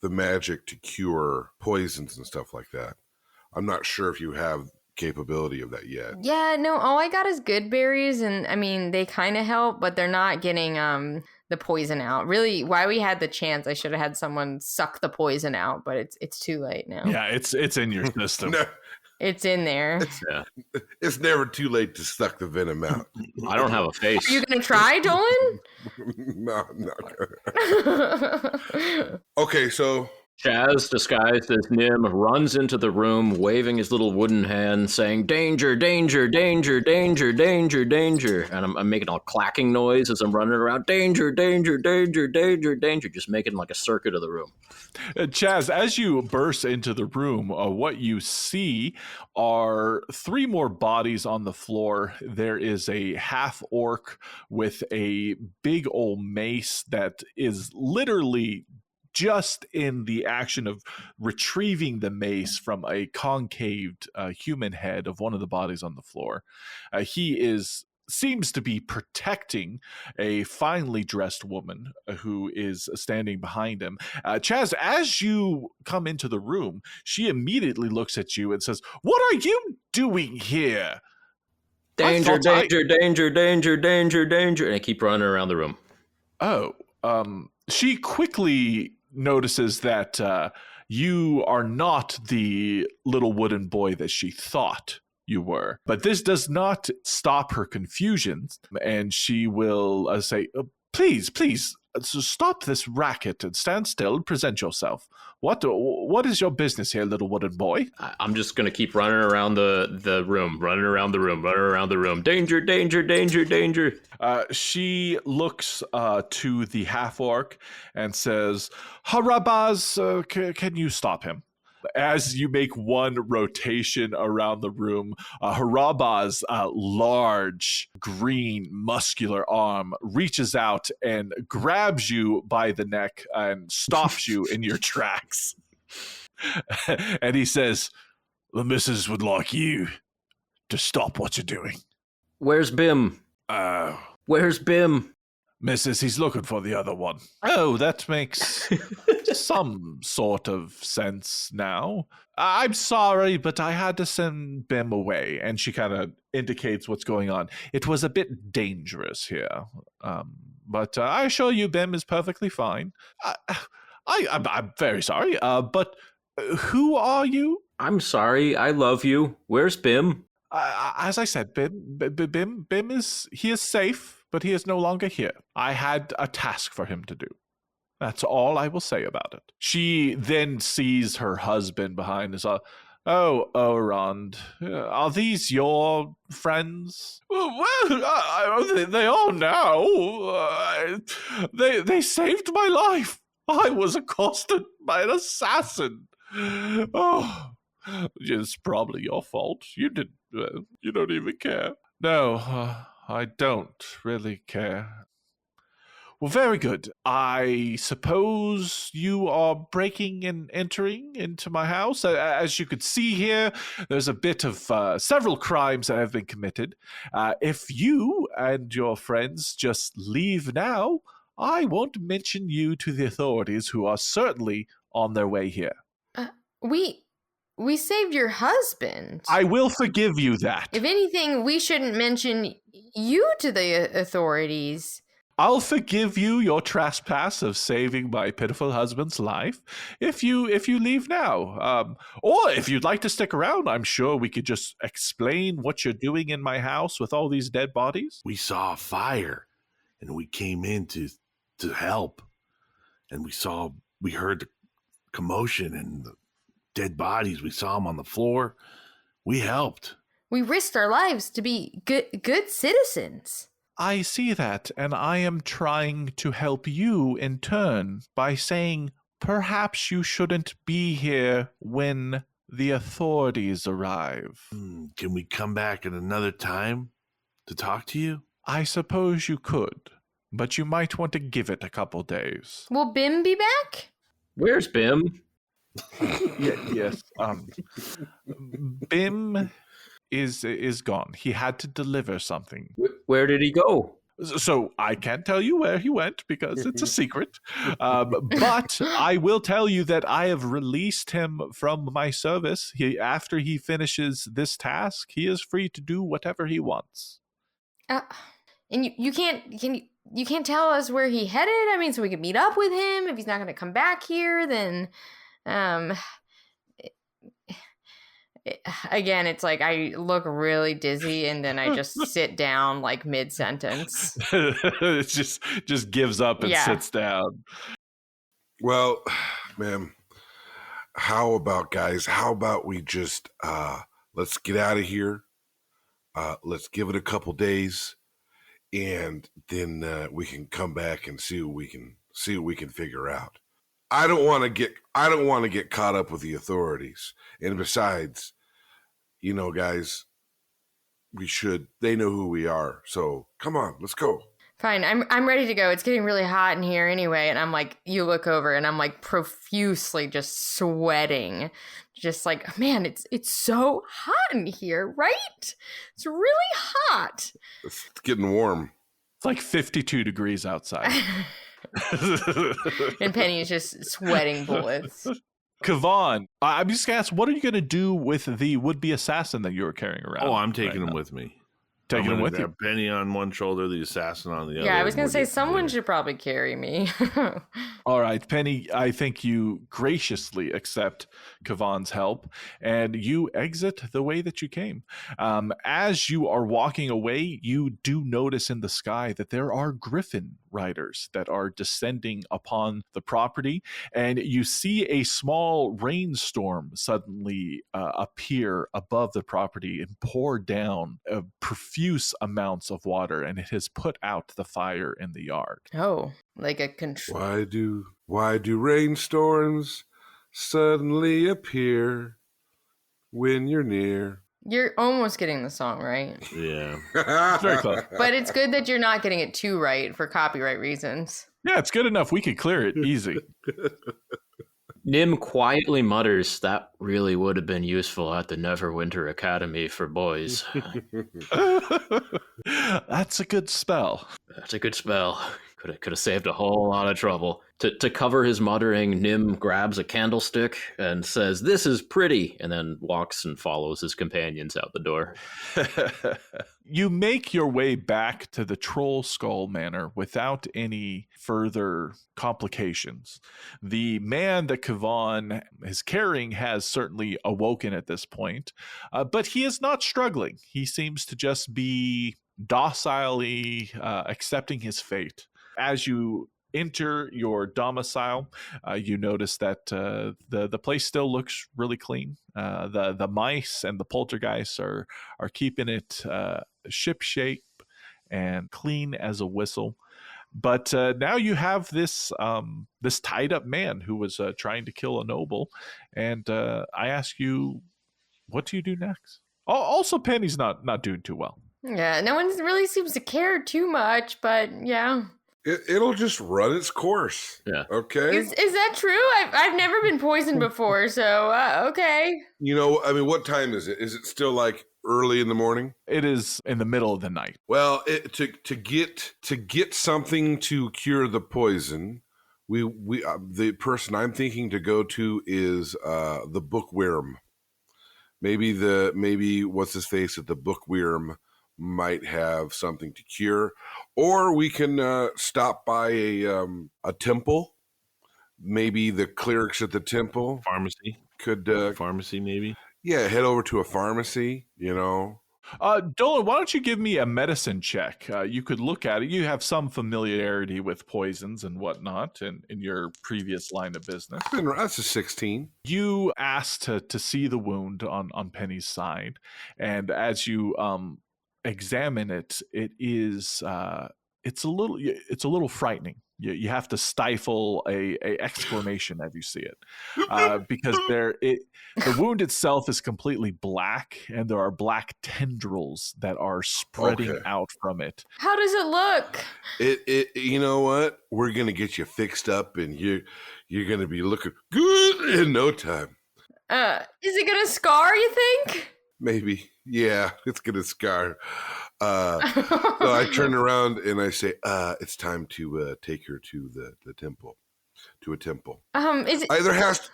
the magic to cure poisons and stuff like that. I'm not sure if you have capability of that yet.
Yeah, no, all I got is good berries, and I mean they kind of help, but they're not getting the poison out. Really, while we had the chance, I should have had someone suck the poison out, but it's too late now.
Yeah, it's in your system.
No,
It's in there.
it's never too late to suck the venom out.
I don't have a face.
Are you gonna try, Dolan?
No. Okay, so
Chaz, disguised as Nim, runs into the room, waving his little wooden hand, saying, "Danger, danger, danger, danger, danger, danger." And I'm making a clacking noise as I'm running around. Danger, danger, danger, danger, danger. Just making like a circuit of the room.
Chaz, as you burst into the room, what you see are 3 more bodies on the floor. There is a half-orc with a big old mace that is literally just in the action of retrieving the mace from a concaved human head of one of the bodies on the floor. He seems to be protecting a finely dressed woman who is standing behind him. Chaz, as you come into the room, she immediately looks at you and says, "What are you doing here?"
Danger, danger, danger, danger, danger, danger. And I keep running around the room.
Oh, she quickly notices that you are not the little wooden boy that she thought you were. But this does not stop her confusion, and she will say, please, So stop this racket and stand still and present yourself. What is your business here, little wooden boy?
I'm just gonna keep running around the room, running around the room. Danger, danger, danger, danger.
She looks to the half-orc and says, Harabaz, can you stop him? As you make one rotation around the room, Harabaz's large, green, muscular arm reaches out and grabs you by the neck and stops you in your tracks. And he says, the missus would like you to stop what you're doing.
Where's Bim? Where's Bim?
Missus, he's looking for the other one. Oh, that makes some sort of sense now. I'm sorry, but I had to send Bim away. And she kind of indicates what's going on. It was a bit dangerous here. But I assure you, Bim is perfectly fine. I'm very sorry, but who are you?
I'm sorry. I love you. Where's Bim?
As I said, Bim is safe, but he is no longer here. I had a task for him to do. That's all I will say about it. She then sees her husband behind us. Oh, Orond, are these your friends? Well, they are now. They saved my life. I was accosted by an assassin. Oh, it's probably your fault. You don't even care. No, I don't really care. Well, very good. I suppose you are breaking and entering into my house. As you could see here, there's a bit of several crimes that have been committed. If you and your friends just leave now, I won't mention you to the authorities, who are certainly on their way here.
We saved your husband.
I will forgive you that.
If anything, we shouldn't mention you to the authorities.
I'll forgive you your trespass of saving my pitiful husband's life if you leave now. Or if you'd like to stick around, I'm sure we could just explain what you're doing in my house with all these dead bodies.
We saw a fire, and we came in to help, and we heard the commotion and the dead bodies. We saw them on the floor. We helped.
We risked our lives to be good citizens.
I see that, and I am trying to help you in turn by saying perhaps you shouldn't be here when the authorities arrive.
Can we come back at another time to talk to you?
I suppose you could, but you might want to give it a couple days.
Will Bim be back?
Where's Bim?
Yes. Bim is gone. He had to deliver something.
Where did he go?
So I can't tell you where he went because it's a secret. But I will tell you that I have released him from my service. After he finishes this task, he is free to do whatever he wants.
And you can't tell us where he headed? I mean, so we could meet up with him. If he's not going to come back here, then again, it's like I look really dizzy and then I just sit down like mid-sentence.
It just gives up and sits down.
Well, man, how about we just let's get out of here. Let's give it a couple days, and then we can come back and see what we can figure out. I don't want to get caught up with the authorities. And besides, guys, they know who we are. So come on, let's go.
Fine, I'm ready to go. It's getting really hot in here anyway. And I'm like, you look over and I'm like profusely just sweating. Just like, man, it's so hot in here, right? It's really hot.
It's getting warm.
It's like 52 degrees outside.
And Penny is just sweating bullets.
Kavan, I'm just going to ask, what are you going to do with the would-be assassin that you were carrying around?
Oh, I'm taking him with me.
Taking him with you?
Penny on one shoulder, the assassin on the other.
Yeah, I was going to say someone should probably carry me.
All right, Penny, I think you graciously accept Kavan's help, and you exit the way that you came. As you are walking away, you do notice in the sky that there are griffin riders that are descending upon the property, and you see a small rainstorm suddenly appear above the property and pour down profuse amounts of water, and it has put out the fire in the yard.
Oh, like a control.
Why do rainstorms suddenly appear when you're near?
You're almost getting the song right.
Yeah.
It's very close.
But it's good that you're not getting it too right for copyright reasons.
Yeah, it's good enough. We could clear it easy.
Nim quietly mutters, "That really would have been useful at the Neverwinter Academy for boys."
That's a good spell.
That's a good spell. Could have saved a whole lot of trouble. To cover his muttering, Nim grabs a candlestick and says, "This is pretty," and then walks and follows his companions out the door.
You make your way back to the Troll Skull Manor without any further complications. The man that Kavan is carrying has certainly awoken at this point, but he is not struggling. He seems to just be docilely accepting his fate. As you enter your domicile, you notice that the place still looks really clean. The mice and the poltergeists are keeping it ship shape and clean as a whistle. But now you have this this tied up man who was trying to kill a noble, and I ask you, what do you do next? Also, Penny's not doing too well.
Yeah, no one really seems to care too much, but yeah.
It'll just run its course.
Yeah.
Okay.
Is that true? I've never been poisoned before, so okay.
You know, I mean, what time is it? Is it still like early in the morning?
It is in the middle of the night.
Well, to get something to cure the poison, we the person I'm thinking to go to is the bookworm. Maybe what's his face at the bookworm might have something to cure, or we can stop by a temple. Maybe the clerics at the temple
Pharmacy.
could
Pharmacy, maybe.
yeah, head over to a pharmacy, you know.
Dolan, why don't you give me a medicine check? You could look at it. You have some familiarity with poisons and whatnot in your previous line of business.
That's a 16.
You asked to see the wound on Penny's side, and as you examine it, it is it's a little frightening. You have to stifle a exclamation as you see it, because the wound itself is completely black, and there are black tendrils that are spreading out from it.
How does it look?
It you know what? We're gonna get you fixed up, and you're gonna be looking good in no time.
Is it gonna scar, you think?
Maybe, yeah, it's gonna scar. So I turn around and I say, "It's time to take her to the temple, to a temple."
Is it?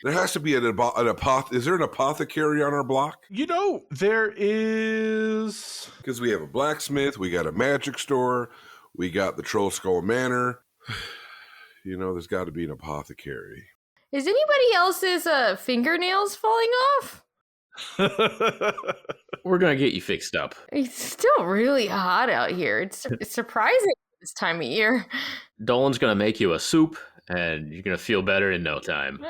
There has to be an Is there an apothecary on our block?
You know, there is.
Because we have a blacksmith, we got a magic store, we got the Troll Skull Manor. You know, there's got to be an apothecary.
Is anybody else's fingernails falling off?
We're gonna get you fixed up.
It's still really hot out here. It's surprising this time of year.
Dolan's gonna make you a soup, and you're gonna feel better in no time.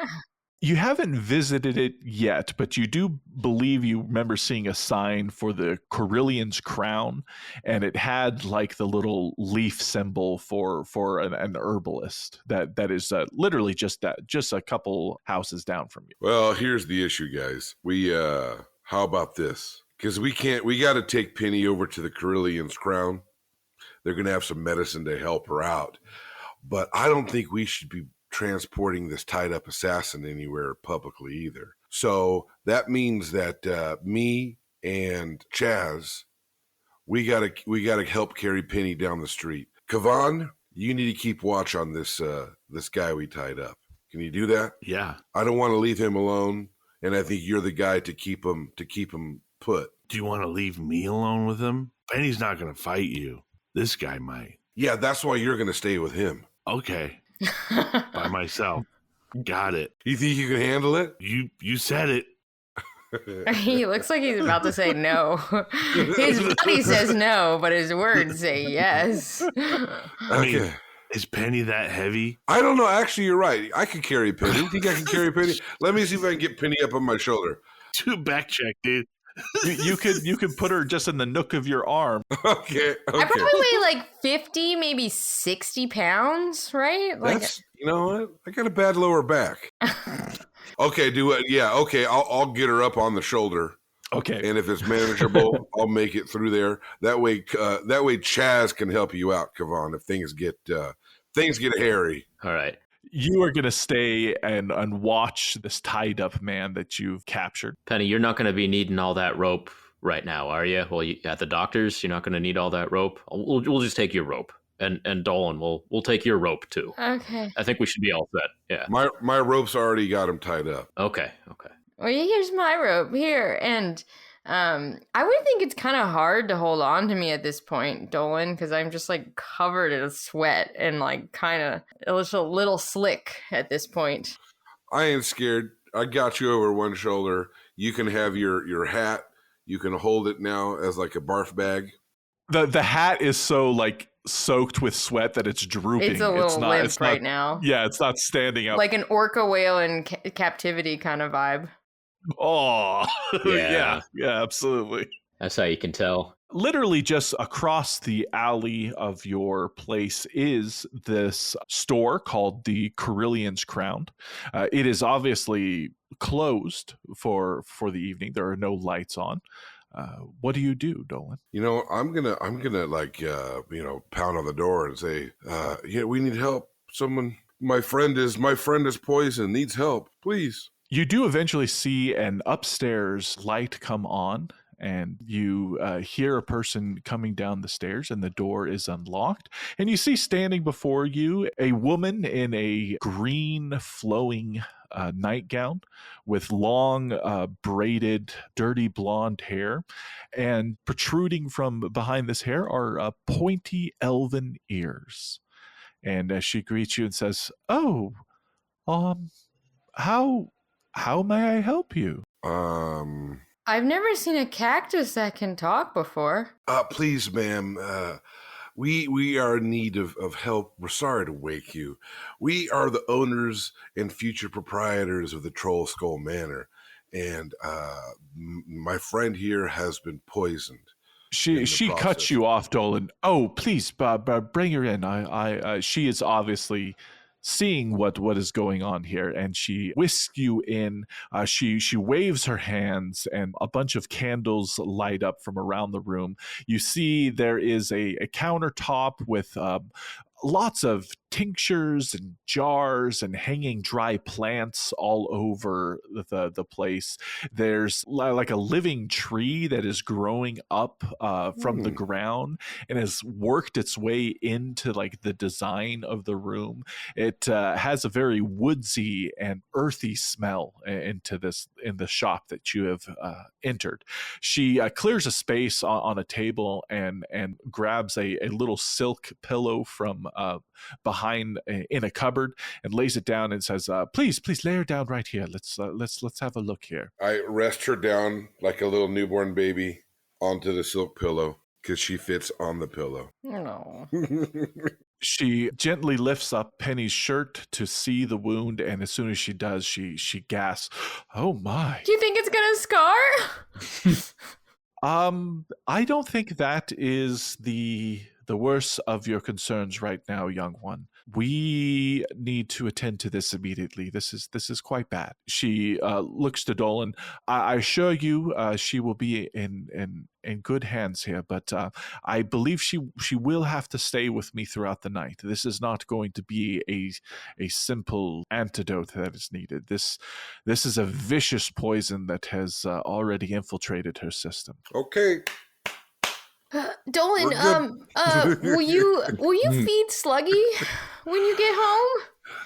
You haven't visited it yet, but you do believe you remember seeing a sign for the Coryllian's crown, and it had like the little leaf symbol for an herbalist that is literally just a couple houses down from you.
Well, here's the issue, guys. How about this? Because we got to take Penny over to the Coryllian's crown. They're going to have some medicine to help her out. But I don't think we should be transporting this tied up assassin anywhere publicly either. So that means that me and Chaz, we gotta help carry Penny down the street. Kavan, you need to keep watch on this guy we tied up. Can you do that?
Yeah.
I don't want to leave him alone, and I think you're the guy to keep him put.
Do you want to leave me alone with him? Penny's not going to fight you. This guy might.
Yeah, that's why you're going to stay with him.
Okay. By myself. Got it.
You think you can handle it?
You said it.
He looks like he's about to say no. His body says no, but his words say yes.
I mean,
Okay.
is Penny that heavy?
I don't know. Actually, you're right. I could carry Penny. You think I can carry Penny? Let me see if I can get Penny up on my shoulder.
Do back check, dude.
You could put her just in the nook of your arm.
Okay.
I probably weigh like 50, maybe 60 pounds, right? Like,
That's, you know what? I got a bad lower back. Okay, do it. Yeah, okay. I'll get her up on the shoulder,
Okay.
and if it's manageable, I'll make it through there. That way Chaz can help you out, Kavan, if things get hairy.
All right.
You are going to stay and watch this tied up man that you've captured.
Penny, you're not going to be needing all that rope right now, are you? Well, at the doctor's, you're not going to need all that rope. We'll just take your rope. And Dolan, we'll take your rope too.
okay.
I think we should be all set. Yeah.
My rope's already got him tied up.
Okay.
Well, here's my rope here, and I would think it's kind of hard to hold on to me at this point, Dolan, because I'm just like covered in sweat and like kind of a little slick at this point.
I ain't scared. I got you over one shoulder. You can have your hat. You can hold it now as like a barf bag.
The hat is so like soaked with sweat that it's drooping.
It's a little limp right now.
Yeah, it's not standing up.
Like an orca whale in captivity kind of vibe.
Oh,
Yeah.
yeah, absolutely.
That's how you can tell.
Literally just across the alley of your place is this store called the Carillian's Crown. It is obviously closed for the evening. There are no lights on. What do you do, Dolan?
You know, I'm gonna like pound on the door and say, yeah, we need help. Someone, my friend is poisoned, needs help, please.
You do eventually see an upstairs light come on, and you hear a person coming down the stairs, and the door is unlocked. And you see standing before you a woman in a green flowing nightgown with long braided dirty blonde hair, and protruding from behind this hair are pointy elven ears. And as she greets you and says, "Oh, how may I help you?"
I've never seen a cactus that can talk before.
Please, ma'am, we are in need of help. We're sorry to wake you. We are the owners and future proprietors of the Troll Skull Manor, and my friend here has been poisoned.
She cuts you off, Dolan. "Oh, please, bring her in. She is obviously seeing what is going on here," and she whisks you in. She waves her hands, and a bunch of candles light up from around the room. You see there is a countertop with lots of tinctures and jars and hanging dry plants all over the place. There's like a living tree that is growing up from the ground and has worked its way into like the design of the room. It has a very woodsy and earthy smell in the shop that you have entered. She clears a space on a table and grabs a little silk pillow from behind in a cupboard and lays it down and says, please lay her down right here. Let's have a look here."
I rest her down like a little newborn baby onto the silk pillow because she fits on the pillow.
No.
She gently lifts up Penny's shirt to see the wound, and as soon as she does, she gasps, "Oh my."
Do you think it's gonna scar?
I don't think that is the worst of your concerns right now, young one. We need to attend to this immediately. This is quite bad. She looks to Dolan. I assure you, she will be in good hands here, but I believe she will have to stay with me throughout the night. This is not going to be a simple antidote that is needed. This is a vicious poison that has already infiltrated her system.
Okay.
Dolan,
We're good.
will you feed Sluggy when you get home?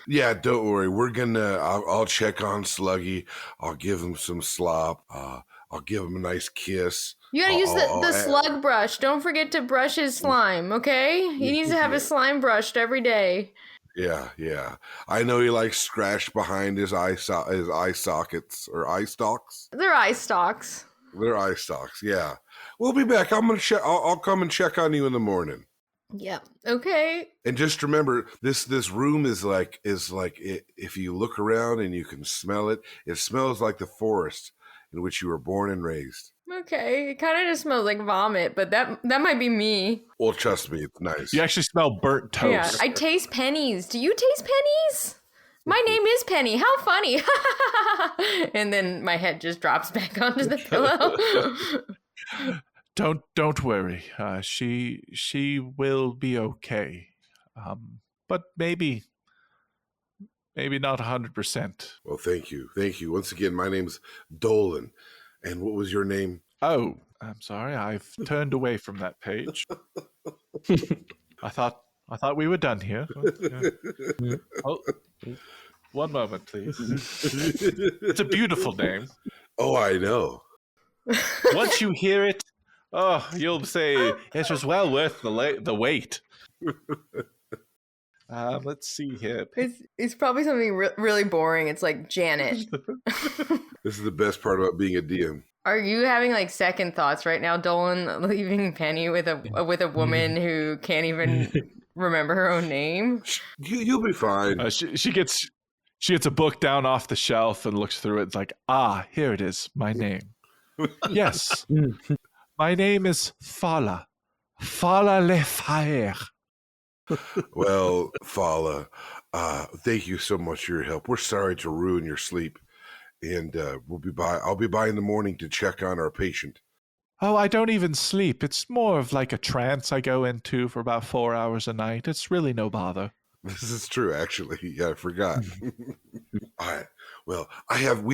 Yeah, don't worry. We're gonna. I'll check on Sluggy. I'll give him some slop. I'll give him a nice kiss.
You gotta use the slug brush. Don't forget to brush his slime, okay? He needs to have his slime brushed every day.
Yeah. I know he like scratched behind his eye sockets or eye stalks.
They're eye stalks.
They're eye stalks. Yeah, we'll be back. I'm gonna check. I'll come and check on you in the morning.
Yeah. Okay.
And just remember, this room is like if you look around and you can smell it, it smells like the forest in which you were born and raised.
Okay. It kind of just smells like vomit, but that might be me.
Well, trust me, it's nice.
You actually smell burnt toast.
Yeah. I taste pennies. Do you taste pennies? My name is Penny. How funny. And then my head just drops back onto the pillow.
Don't worry. She will be okay. But maybe not 100%.
Well, thank you. Once again, my name's Dolan. And what was your name?
Oh, I'm sorry. I've turned away from that page. I thought we were done here. Oh, one moment, please. It's a beautiful name.
Oh, I know.
Once you hear it, you'll say it was well worth the wait. Let's see here.
It's probably something really boring. It's like Janet.
This is the best part about being a DM.
Are you having like second thoughts right now, Dolan, leaving Penny with a woman who can't even remember her own name?
You'll be fine.
She gets a book down off the shelf and looks through it. It's like, here it is, my name. Yes, my name is Fala Le Faer.
Well, Fala, thank you so much for your help. We're sorry to ruin your sleep, and I'll be by in the morning to check on our patient.
Oh, I don't even sleep. It's more of like a trance I go into for about 4 hours a night. It's really no bother.
This is true, actually. Yeah, I forgot. All right. Well, I have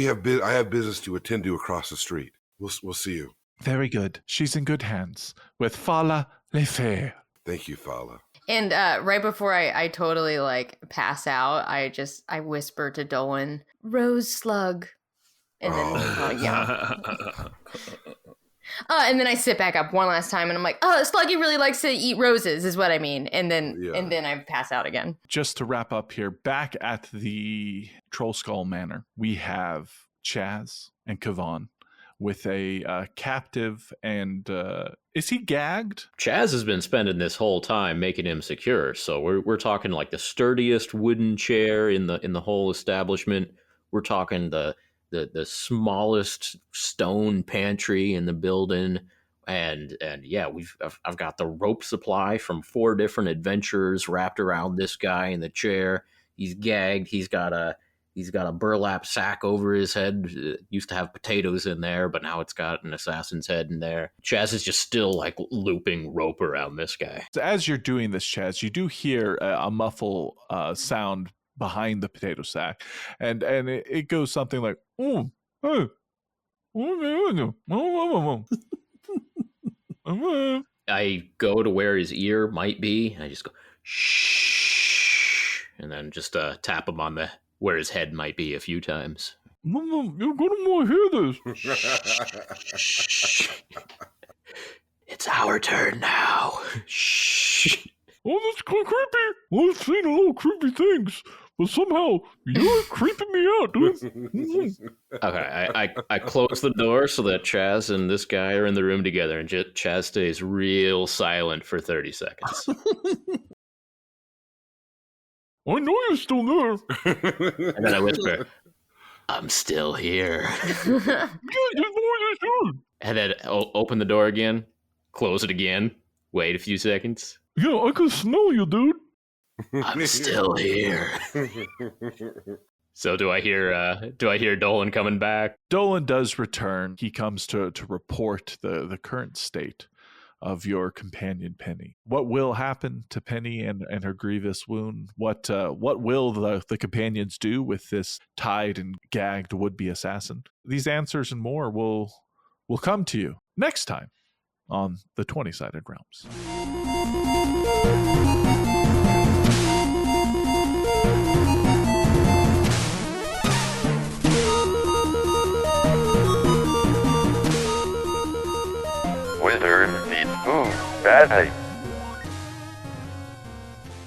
business to attend to across the street. We'll see you.
Very good. She's in good hands with Fala Le Faer.
Thank you, Fala.
And right before I totally like pass out, I whisper to Dolan, "Rose slug," and then yeah. And then I sit back up one last time, and I'm like, Sluggy really likes to eat roses, is what I mean. And then I pass out again.
Just to wrap up here, back at the Troll Skull Manor, we have Chaz and Kavan with a captive, and is he gagged?
Chaz has been spending this whole time making him secure, so we're talking like the sturdiest wooden chair in the whole establishment. We're talking the smallest stone pantry in the building, and yeah, I've got the rope supply from 4 different adventurers wrapped around this guy in the chair. He's gagged. He's got a burlap sack over his head. It used to have potatoes in there, but now it's got an assassin's head in there. Chaz is just still like looping rope around this guy.
As you're doing this, Chaz, you do hear a muffle sound behind the potato sack, and it goes something like,
I go to where his ear might be, and I just go, shh, and then just tap him on where his head might be a few times.
You're gonna want to hear
Shh. It's our turn now. Shh.
Oh, that's quite creepy. I've seen a lot of creepy things, but somehow you're creeping me out, dude.
Okay, I close the door so that Chaz and this guy are in the room together, and Chaz stays real silent for 30 seconds.
I know you're still there.
And then I whisper, I'm still here.
Yeah, there's more.
And then open the door again, close it again, wait a few seconds.
Yeah, I can smell you, dude.
I'm still here. So do I hear Dolan coming back?
Dolan does return. He comes to report the current state of your companion Penny. What will happen to Penny and her grievous wound? What will the companions do with this tied and gagged would-be assassin? These answers and more will come to you next time on the 20-Sided Realms.
Wizard needs food badly.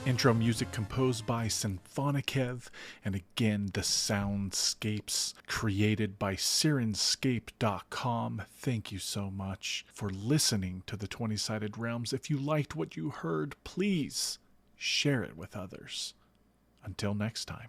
In intro music composed by Symphonikev, and again, the soundscapes created by Sirenscape.com. Thank you so much for listening to the 20-Sided Realms. If you liked what you heard, please share it with others. Until next time.